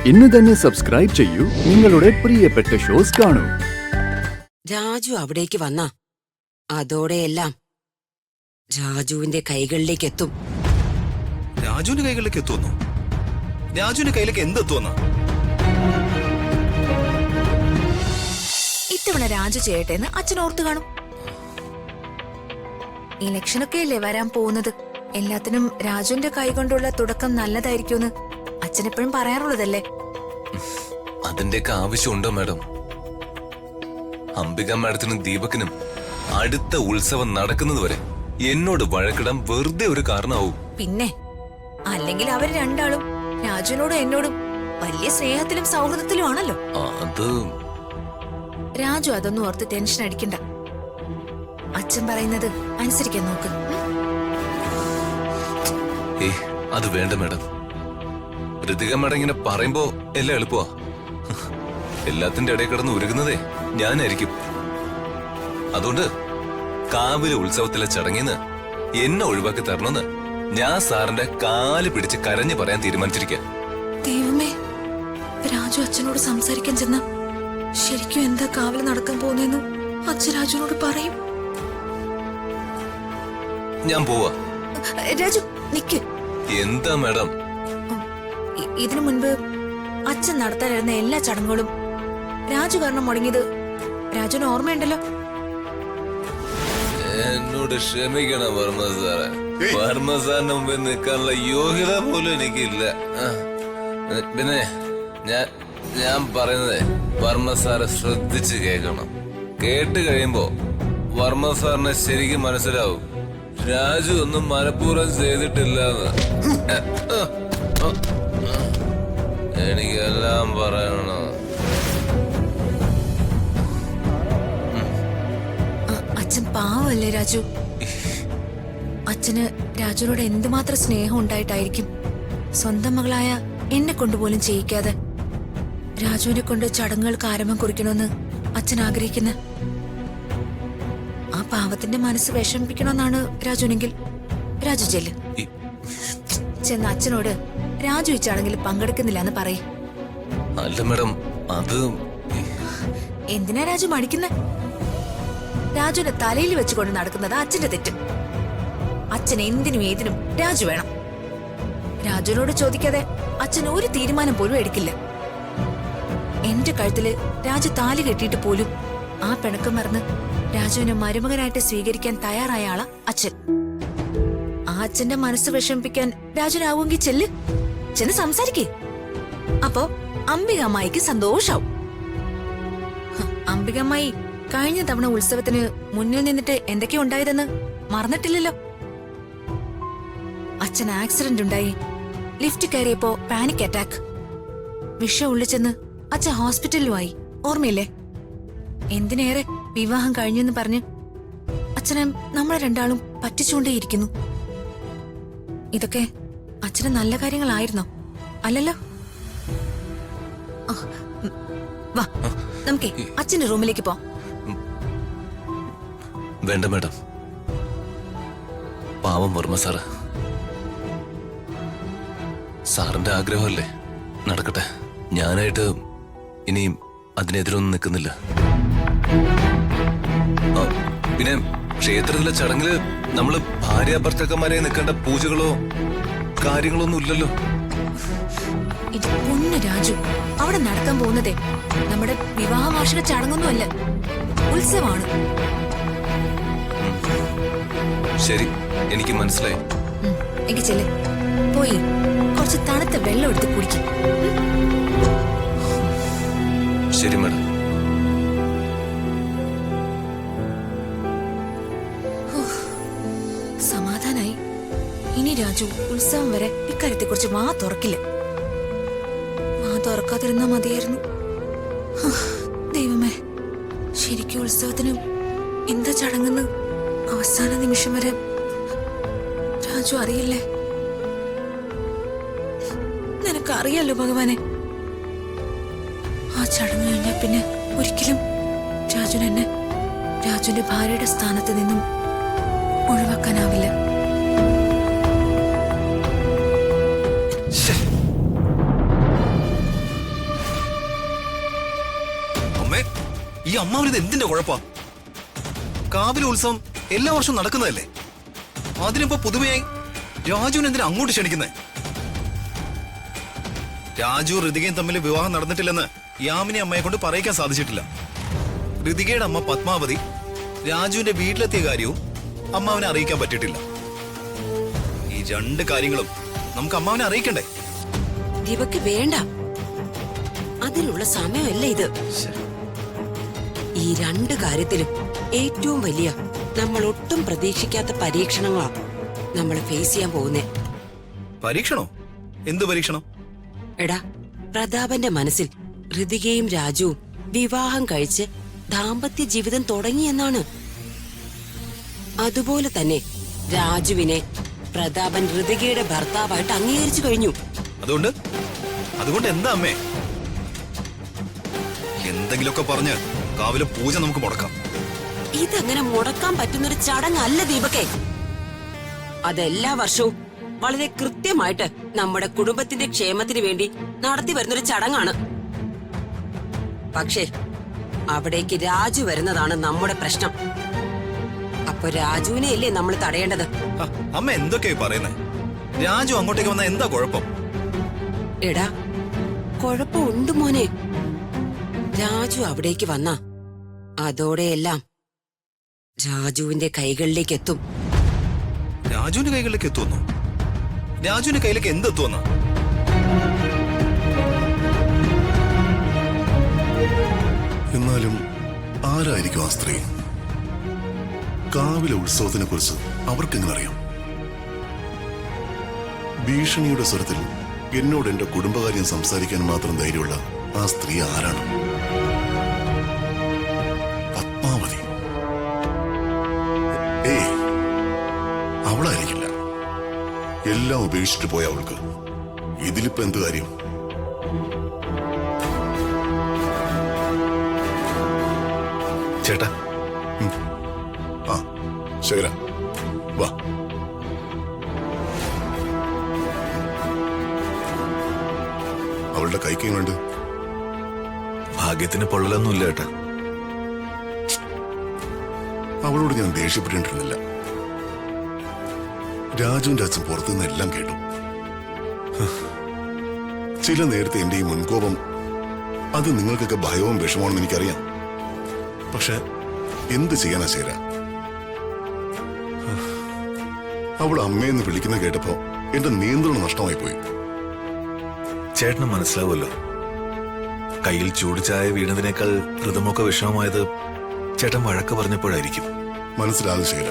ഇന്ന് തന്നെ സബ്സ്ക്രൈബ് ചെയ്യൂ, നിങ്ങളുടെ പ്രിയപ്പെട്ട ഷോസ് കാണൂ. രാജു അവിടേക്ക് വന്ന അതോടെയെല്ലാം രാജുവിന്റെ കൈകളിലേക്ക് എത്തും. രാജുവിന്റെ കൈകളിലേക്ക് എത്തുന്നു? രാജുവിന്റെ കയ്യിലേക്ക് എന്തെത്തുന്ന? ഇത്തവണ രാജു ചെയ്യട്ടെന്ന് അച്ഛൻ ഓർത്തു കാണും. ഇലക്ഷനൊക്കെ അല്ലേ വരാൻ പോകുന്നത്. എല്ലാത്തിനും രാജുവിന്റെ കൈകൊണ്ടുള്ള തുടക്കം നല്ലതായിരിക്കുമെന്ന് അച്ഛൻ എപ്പോഴും പറയാറുള്ളതല്ലേ. അതിന്റെയൊക്കെ ആവശ്യമുണ്ടോ മാഡം? അംബിക മാഡത്തിനും ദീപക്കിനും അടുത്ത ഉത്സവം നടക്കുന്നത് വരെ എന്നോട് വഴക്കിടാൻ വെറുതെ ഒരു കാരണമാവും. പിന്നെ അല്ലെങ്കിൽ അവർ രണ്ടാളും രാജുവിനോടും എന്നോടും വലിയ സ്നേഹത്തിലും സൗഹൃദത്തിലും ആണല്ലോ. അത് രാജു അതൊന്നും ഓർത്ത് ടെൻഷൻ അടിക്കണ്ട. അച്ഛൻ പറയുന്നത് അനുസരിക്കാൻ നോക്ക്. അത് വേണ്ട മാഡം. ഋതിക മാഡം ഇങ്ങനെ പറയുമ്പോ എല്ലാം എളുപ്പമാ. എല്ലാത്തിന്റെ ഇടയിൽ കിടന്ന് ഉരുകുന്നതേ ഞാനായിരിക്കും. അതുകൊണ്ട് കാവിലെ ഉത്സവത്തിലെ ചടങ്ങിന്ന് എന്നെ ഒഴിവാക്കി തരണമെന്ന് ഞാൻ സാറിന്റെ കാല് പിടിച്ച് കരഞ്ഞു പറയാൻ തീരുമാനിച്ചിരിക്കുക. ദൈവമേ, രാജു അച്ഛനോട് സംസാരിക്കാൻ ചെന്ന ശരിക്കും എന്താ കാവില് നടക്കാൻ പോകുന്നെന്ന് അച്ഛൻ രാജുവിനോട് പറയും. ഞാൻ പോവാ. രാജു നിക്ക്. എന്താ മാഡം? ഇതിനു മുൻപ് അച്ഛൻ നടത്താനിരുന്ന എല്ലാ ചടങ്ങുകളും രാജു കാരണം മുടങ്ങിയത് രാജുവിന് ഓർമ്മയുണ്ടല്ലോ. എന്നോട് ക്ഷമിക്കണം വർമ്മ സാറെ. വർമ്മ സാറിന് മുമ്പിൽ നിൽക്കാനുള്ള യോഗ്യത പോലും എനിക്കില്ല. പിന്നെ ഞാൻ പറയുന്നത് വർമ്മ സാറ് ശ്രദ്ധിച്ച് കേൾക്കണം. കേട്ട് കഴിയുമ്പോ വർമ്മ സാറിന് ശരിക്കും മനസ്സിലാവും രാജു ഒന്നും മനഃപൂർവ്വം ചെയ്തിട്ടില്ലെന്ന്. എനിക്കെല്ലാം പറയണം. അച്ഛൻ പാവല്ലേ രാജു. അച്ഛന് രാജുവിനോട് എന്തുമാത്രം സ്നേഹം ഉണ്ടായിട്ടായിരിക്കും സ്വന്തം മകളായ എന്നെ കൊണ്ടുപോലും ചെയ്യിക്കാതെ രാജുവിനെ കൊണ്ട് ചടങ്ങുകൾക്ക് ആരംഭം കുറിക്കണമെന്ന് അച്ഛൻ ആഗ്രഹിക്കുന്ന. ആ പാവത്തിന്റെ മനസ്സ് വിഷമിപ്പിക്കണമെന്നാണ് രാജുവിനെങ്കിൽ രാജു ചെല്ല്. ചെന്ന് അച്ഛനോട് രാജു ഈ ചടങ്ങിൽ പങ്കെടുക്കുന്നില്ല എന്ന് പറയും. അല്ല മാഡം, അത് എന്തിനാ രാജു മടിക്കുന്ന? രാജുവിനെ തലയിൽ വെച്ചുകൊണ്ട് നടക്കുന്നത് അച്ഛന്റെ തെറ്റ്. അച്ഛൻ എന്തിനും ഏതിനും രാജു വേണം. രാജുവിനോട് ചോദിക്കാതെ അച്ഛൻ ഒരു തീരുമാനം പോലും എടുക്കില്ല. എന്റെ കഴുത്തില് രാജു താലി കെട്ടിയിട്ട് പോലും ആ പിണക്കം മറന്ന് രാജുവിനെ മരുമകനായിട്ട് സ്വീകരിക്കാൻ തയ്യാറായ ആളാ അച്ഛൻ. ആ അച്ഛന്റെ മനസ്സ് വിഷമിപ്പിക്കാൻ രാജുനാവുമെങ്കിൽ ചെന്ന് സംസാരിക്കേ. അപ്പോ അംബികമ്മായിക്ക് സന്തോഷാവും. അംബികമ്മായി കഴിഞ്ഞ തവണ ഉത്സവത്തിന് മുന്നിൽ നിന്നിട്ട് എന്തൊക്കെയാ ഉണ്ടായതെന്ന് മറന്നിട്ടില്ലല്ലോ. അച്ഛൻ ആക്സിഡന്റ് ഉണ്ടായി, ലിഫ്റ്റ് കയറിയപ്പോ പാനിക് അറ്റാക്ക്, വിഷം ഉള്ളിച്ചെന്ന് അച്ഛൻ ഹോസ്പിറ്റലിലുമായി, ഓർമ്മയില്ലേ? എന്തിനേറെ വിവാഹം കഴിഞ്ഞെന്ന് പറഞ്ഞ് അച്ഛനെ നമ്മളെ രണ്ടാളും പറ്റിച്ചുകൊണ്ടേയിരിക്കുന്നു. ഇതൊക്കെ അച്ഛന് നല്ല കാര്യങ്ങളായിരുന്നോ? അല്ലല്ലോ. വാ, നമുക്കേ അച്ഛന്റെ റൂമിലേക്ക് പോ. വേണ്ട മാഡം, പാവം വർമ്മ സാറ്. സാറിന്റെ ആഗ്രഹമല്ലേ, നടക്കട്ടെ. ഞാനായിട്ട് ഇനി അതിനെതിരൊന്നും നിൽക്കുന്നില്ല. പിന്നെ ക്ഷേത്രത്തിലെ ചടങ്ങില് നമ്മള് ഭാര്യാഭർത്താക്കന്മാരെ നിൽക്കേണ്ട പൂജകളോ കാര്യങ്ങളോ ഒന്നും ഇല്ലല്ലോ. ഇത് പൊന്നു രാജു, അവിടെ നടക്കാൻ പോകുന്നതേ നമ്മുടെ വിവാഹ വാർഷിക ചടങ്ങൊന്നുമല്ല, ഉത്സവമാണ്. ശരി, എനിക്ക് മനസ്സിലായി. എങ്കിൽ ചെല്ല്, പോയി കുറച്ച് തണുത്ത വെള്ളം എടുത്ത് കുടിക്കും. ശരി മാഡം. സമാധാനായി. ഇനി രാജു ഉത്സവം വരെ ഇക്കാര്യത്തെ കുറിച്ച് വാ തുറക്കില്ല. വാ തുറക്കാതിരുന്നാ മതിയായിരുന്നു. ദൈവമേ, ശരിക്കും ഉത്സവത്തിന് എന്താ ചടങ്ങെന്ന് അവസാന നിമിഷം വരെ രാജു അറിയില്ലേ? നിനക്കറിയാലോ ഭഗവാനെ, ആ ചടങ്ങ് കഴിഞ്ഞാൽ പിന്നെ ഒരിക്കലും രാജുവിനെ രാജുവിന്റെ ഭാര്യയുടെ സ്ഥാനത്ത് നിന്നും ഒഴിവാക്കാനാവില്ല. ഈ അമ്മാവനിത് എന്തിന്റെ കുഴപ്പാ? കാവിലെ ഉത്സവം എല്ലാ വർഷവും നടക്കുന്നതല്ലേ? അതിനിപ്പോ പുതുമയായി രാജുവിന് എന്തിനാ അങ്ങോട്ട് ക്ഷണിക്കുന്നേ? രാജു ഋതികയും തമ്മിൽ വിവാഹം നടന്നിട്ടില്ലെന്ന് യാമിനി അമ്മയെ കൊണ്ട് പറയിക്കാൻ സാധിച്ചിട്ടില്ല. ഋതികയുടെ അമ്മ പത്മാവതി രാജുവിന്റെ വീട്ടിലെത്തിയ കാര്യവും അമ്മാവനെ അറിയിക്കാൻ പറ്റിയിട്ടില്ല. ഈ രണ്ട് കാര്യങ്ങളും നമുക്ക് അമ്മാവനെ അറിയിക്കണ്ടേ? ദിവക്ക് വേണ്ട, അതിനുള്ള സമയമല്ല ഇത്. ഈ രണ്ട് കാര്യത്തിലും ഏറ്റവും വലിയ, നമ്മൾ ഒട്ടും പ്രതീക്ഷിക്കാത്ത പരീക്ഷണങ്ങളാ നമ്മൾ ഫേസ് ചെയ്യാൻ പോകുന്നേ. പരീക്ഷണോ? എന്ത് പരീക്ഷണം? എടാ, പ്രതാപന്റെ മനസ്സിൽ ഋതികയും രാജുവും വിവാഹം കഴിച്ച് ദാമ്പത്യ ജീവിതം തുടങ്ങിയെന്നാണ്. അതുപോലെ തന്നെ രാജുവിനെ പ്രതാപൻ ഋതികയുടെ ഭർത്താവായിട്ട് അംഗീകരിച്ചു കഴിഞ്ഞു. അതുകൊണ്ട് എന്താ അമ്മേ? എന്തെങ്കിലുമൊക്കെ പറഞ്ഞ് കാവിലെ പൂജ നമുക്ക് മുടക്കാം. ഇതങ്ങനെ മുടക്കാൻ പറ്റുന്നൊരു ചടങ്ങല്ല ദീപകേ. അതെല്ലാ വർഷവും വളരെ കൃത്യമായിട്ട് നമ്മുടെ കുടുംബത്തിന്റെ ക്ഷേമത്തിന് വേണ്ടി നടത്തി വരുന്നൊരു ചടങ്ങാണ്. പക്ഷേ അവിടേക്ക് രാജു വരുന്നതാണ് നമ്മുടെ പ്രശ്നം. അപ്പൊ രാജുവിനെ അല്ലേ നമ്മൾ തടയേണ്ടത്? അമ്മ എന്തൊക്കെയാ പറയുന്നേ? രാജു അങ്ങോട്ടേക്ക് വന്ന എന്താ കുഴപ്പം? എടാ, കുഴപ്പമുണ്ട് മോനെ. രാജു അവിടേക്ക് വന്ന അതോടെയെല്ലാം രാജുവിന്റെ കൈകളിലേക്ക് എത്തും. രാജുവിന്റെ കൈകളിലേക്ക് എത്തുമെന്നോ? രാജുവിന്റെ കയ്യിലേക്ക് എന്തെത്തുമെന്നാ? എന്നാലും ആരായിരിക്കും ആ സ്ത്രീ? കാവിലെ ഉത്സവത്തിനെ കുറിച്ച് അവർക്കെങ്ങനെ അറിയാം? ഭീഷണിയുടെ സ്വരത്തിൽ എന്നോട് എന്റെ കുടുംബകാര്യം സംസാരിക്കാൻ മാത്രം ധൈര്യമുള്ള ആ സ്ത്രീ ആരാണ്? പത്മാവതി? ഏയ്, അവളായിരിക്കില്ല. എല്ലാം ഉപേക്ഷിച്ചിട്ട് പോയ അവൾക്ക് ഇതിലിപ്പോ എന്ത് കാര്യം? ചേട്ടാ, ആ ശേഖര, വാ. അവളുടെ കൈക്കും വേണ്ട. ഭാഗ്യത്തിന് പൊള്ളലൊന്നുമില്ല ചേട്ടാ. അവളോട് ഞാൻ ദേഷ്യപ്പെട്ടിരുന്നില്ല. രാജുവിന്റെ അച്ഛൻ പുറത്തുനിന്ന് എല്ലാം കേട്ടു. ചില നേരത്തെ എന്റെ ഈ മുൻകോപം അത് നിങ്ങൾക്കൊക്കെ ഭയവും വിഷമമാണെന്ന് എനിക്കറിയാം. പക്ഷെ എന്ത് ചെയ്യാനാ ശേര? അവൾ അമ്മയെന്ന് വിളിക്കുന്ന കേട്ടപ്പോ എന്റെ നിയന്ത്രണം നഷ്ടമായി പോയി. ചേട്ടന് മനസ്സിലാവുമല്ലോ, കയ്യിൽ ചൂട് ചായ വീണതിനേക്കാൾ ഋതമൊക്കെ വിഷമമായത് ചേട്ടൻ വഴക്ക് പറഞ്ഞപ്പോഴായിരിക്കും. മനസ്സിലാകും ശേര.